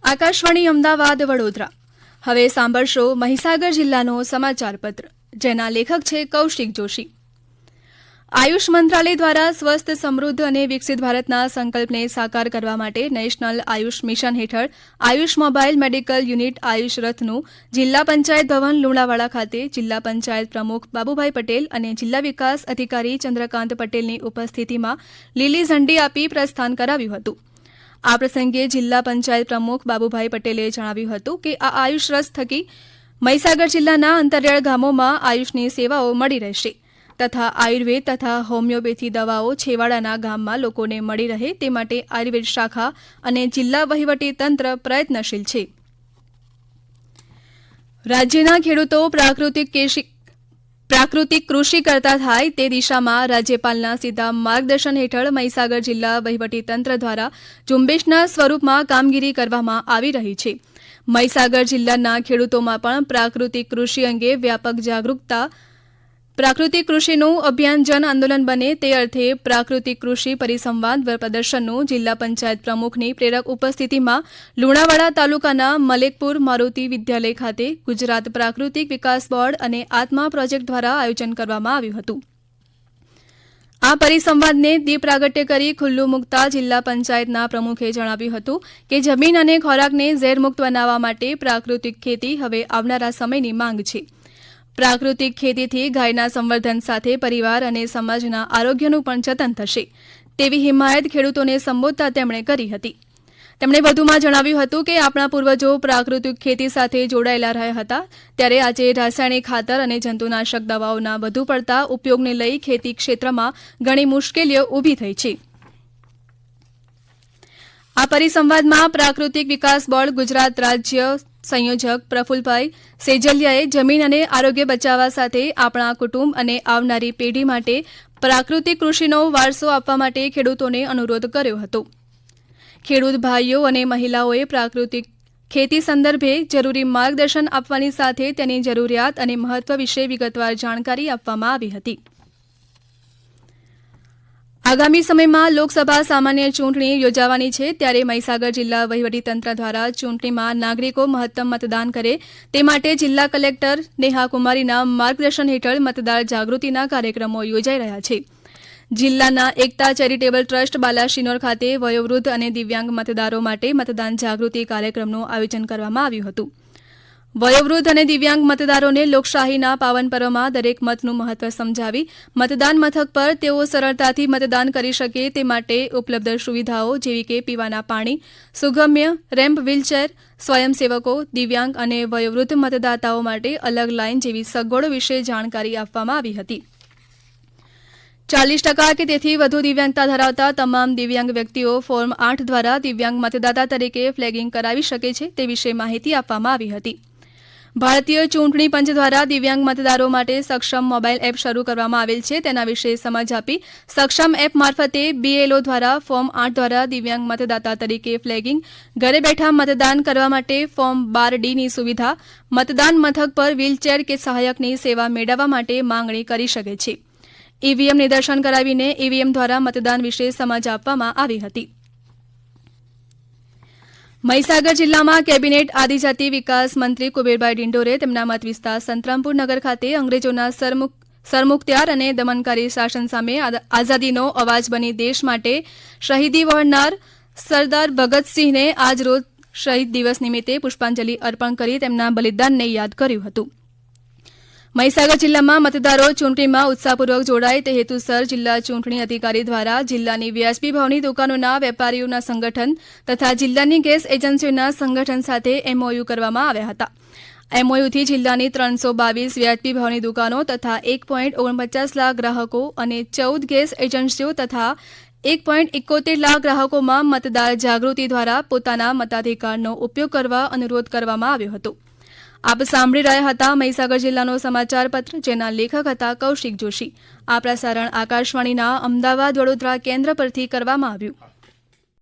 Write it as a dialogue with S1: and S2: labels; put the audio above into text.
S1: આકાશવાણી અમદાવાદ વડોદરા. હવે સાંભળશો મહીસાગર જિલ્લાનો સમાચાર પત્ર, જેના લેખક છે કૌશિક જોશી. આયુષ મંત્રાલય દ્વારા સ્વસ્થ, સમૃદ્ધ અને વિકસિત ભારતના સંકલ્પને સાકાર કરવા માટે નેશનલ આયુષ મિશન હેઠળ Ayush mobile medical unit Ayush રથનું જિલ્લા પંચાયત ભવન લુણાવાડા ખાતે જિલ્લા પંચાયત પ્રમુખ બાબુભાઈ પટેલ અને જિલ્લા વિકાસ અધિકારી ચંદ્રકાંત પટેલની ઉપસ્થિતિમાં લીલી ઝંડી આપી પ્રસ્થાન કરાવ્યું હતું. આ પ્રસંગે જિલ્લા પંચાયત પ્રમુખ બાબુભાઈ પટેલે જણાવ્યું હતું કે આ આયુષ રથ થકી મહીસાગર જિલ્લાના અંતરિયાળ ગામોમાં આયુષની સેવાઓ મળી રહેશે તથા આયુર્વેદ તથા હોમિયોપેથી દવાઓ છેવાડાના ગામમાં લોકોને મળી રહે તે માટે આયુર્વેદ શાખા અને જિલ્લા વહીવટી તંત્ર પ્રયત્નશીલ છે. રાજ્યના ખેડૂતો પ્રાકૃતિક કૃષિ કરતા થાય તે દિશામાં રાજ્યપાલના સીધા માર્ગદર્શન હેઠળ મહીસાગર જિલ્લા વહીવટી તંત્ર દ્વારા ઝુંબેશના સ્વરૂપમાં કામગીરી કરવામાં આવી રહી છે. મહીસાગર જિલ્લાના ખેડૂતોમાં પણ પ્રાકૃતિક કૃષિ અંગે વ્યાપક જાગૃતતા પ્રાકૃતિક કૃષિનું અભિયાન જન આંદોલન બને તે અર્થે પ્રાકૃતિક કૃષિ પરિસંવાદ પ્રદર્શનનું જિલ્લા પંચાયત પ્રમુખની પ્રેરક ઉપસ્થિતિમાં લુણાવાડા તાલુકાના મલેકપુર મારુતિ વિદ્યાલય ખાતે ગુજરાત પ્રાકૃતિક વિકાસ બોર્ડ અને આત્મા પ્રોજેક્ટ દ્વારા આયોજન કરવામાં આવ્યું હતું. આ પરિસંવાદને દીપ પ્રાગટ્ય કરી ખુલ્લું મૂકતા જિલ્લા પંચાયતના પ્રમુખે જણાવ્યું હતું કે જમીન અને ખોરાકને ઝેરમુક્ત બનાવવા માટે પ્રાકૃતિક ખેતી હવે આવનારા સમયની માંગ છે. પ્રાકૃતિક ખેતીથી ગાયના સંવર્ધન સાથે પરિવાર અને સમાજના આરોગ્યનું પણ જતન થશે તેવી હિમાયત ખેડૂતોને સંબોધતા તેમણે કરી હતી. તેમણે વધુમાં જણાવ્યું હતું કે આપણા પૂર્વજો પ્રાકૃતિક ખેતી સાથે જોડાયેલા રહ્યા હતા, ત્યારે આજે રાસાયણિક ખાતર અને જંતુનાશક દવાઓના વધુ પડતા ઉપયોગને લઈ ખેતી ક્ષેત્રમાં ઘણી મુશ્કેલીઓ ઊભી થઈ છે. આ પરિસંવાદમાં પ્રાકૃતિક વિકાસ બોર્ડ ગુજરાત રાજ્ય સંયોજક પ્રફુલભાઈ સેજલિયાએ જમીન અને આરોગ્ય બચાવવા સાથે આપણા કુટુંબ અને આવનારી પેઢી માટે પ્રાકૃતિક કૃષિનો વારસો આપવા માટે ખેડૂતોને અનુરોધ કર્યો હતો. ખેડૂત ભાઈઓ અને મહિલાઓએ પ્રાકૃતિક ખેતી સંદર્ભે જરૂરી માર્ગદર્શન આપવાની સાથે તેની જરૂરિયાત અને મહત્વ વિશે વિગતવાર જાણકારી આપવામાં આવી હતી. આગામી સમયમાં લોકસભા સામાન્ય ચૂંટણી યોજાવાની છે, ત્યારે મહીસાગર જિલ્લા વહીવટીતંત્ર દ્વારા ચૂંટણીમાં નાગરિકો મહત્તમ મતદાન કરે તે માટે જિલ્લા કલેક્ટર નેહા કુમારીના માર્ગદર્શન હેઠળ મતદાર જાગૃતિના કાર્યક્રમો યોજાઈ રહ્યા છે. જિલ્લાના એકતા ચેરિટેબલ ટ્રસ્ટ બાલાશિનોર ખાતે વયોવૃદ્ધ અને દિવ્યાંગ મતદારો માટે મતદાન જાગૃતિ કાર્યક્રમનું આયોજન કરવામાં આવ્યું હતું. વયોવૃદ્ધ અને દિવ્યાંગ મતદારોને લોકશાહીના પાવન પર્વમાં દરેક મતનું મહત્વ સમજાવી મતદાન મથક પર તેઓ સરળતાથી મતદાન કરી શકે તે માટે ઉપલબ્ધ સુવિધાઓ જેવી કે પીવાના પાણી, સુગમ્ય રેમ્પ, વ્હીલચેર, સ્વયંસેવકો, દિવ્યાંગ અને વયોવૃદ્ધ મતદાતાઓ માટે અલગ લાઇન જેવી સગવડો વિશે જાણકારી આપવામાં આવી હતી. 40% કે તેથી વધુ દિવ્યાંગતા ધરાવતા તમામ દિવ્યાંગ વ્યક્તિઓ ફોર્મ 8 દ્વારા દિવ્યાંગ મતદાતા તરીકે ફ્લેગિંગ કરાવી શકે છે તે વિશે માહિતી આપવામાં આવી હતી. ભારતીય ચૂંટણી પંચ દ્વારા દિવ્યાંગ મતદારો માટે સક્ષમ મોબાઈલ એપ શરૂ કરવામાં આવેલ છે, તેના વિશે સમજ આપી સક્ષમ એપ મારફતે BLO દ્વારા ફોર્મ 8 દ્વારા દિવ્યાંગ મતદાતા તરીકે ફ્લેગિંગ, ઘરે બેઠા મતદાન કરવા માટે ફોર્મ 12Dની સુવિધા, મતદાન મથક પર વ્હીલચેર કે સહાયકની સેવા મેળવવા માટે માંગણી કરી શકે છે. EVM નિદર્શન કરાવીને EVM દ્વારા મતદાન વિશે સમજ આપવામાં આવી હતી. મહીસાગર જિલ્લામાં કેબિનેટ આદિજાતિ વિકાસ મંત્રી કુબેરભાઈ ડિંડોરે તેમના મત વિસ્તાર સંતરામપુર નગર ખાતે અંગ્રેજોના સરમુખત્યાર અને દમનકારી શાસન સામે આઝાદીનો અવાજ બની દેશ માટે શહીદી વહોરનાર સરદાર ભગતસિંહને આજરોજ શહીદ દિવસ નિમિત્તે પુષ્પાંજલિ અર્પણ કરી તેમના બલિદાનને યાદ કર્યું હતું. મહીસાગર જિલ્લામાં મતદારો ચૂંટણીમાં ઉત્સાહપૂર્વક જોડાય તે હેતુસર જિલ્લા ચૂંટણી અધિકારી દ્વારા જિલ્લાની વ્યાજબી ભાવની દુકાનોના વેપારીઓના સંગઠન તથા જિલ્લાની ગેસ એજન્સીઓના સંગઠન સાથે MOU કરવામાં આવ્યા હતા. MOUથી જિલ્લાની 322 વ્યાજબી ભાવની દુકાનો તથા 1.49 લાખ ગ્રાહકો અને 14 ગેસ એજન્સીઓ તથા 1.71 લાખ ગ્રાહકોમાં મતદાર જાગૃતિ દ્વારા પોતાના મતાધિકારનો ઉપયોગ કરવા અનુરોધ કરવામાં આવ્યો હતો. આપ સાંભળી રહ્યા હતા મહીસાગર જિલ્લાનો સમાચાર પત્ર, જેના લેખક હતા કૌશિક જોશી. આ પ્રસારણ આકાશવાણીના અમદાવાદ વડોદરા કેન્દ્ર પરથી કરવામાં આવ્યું.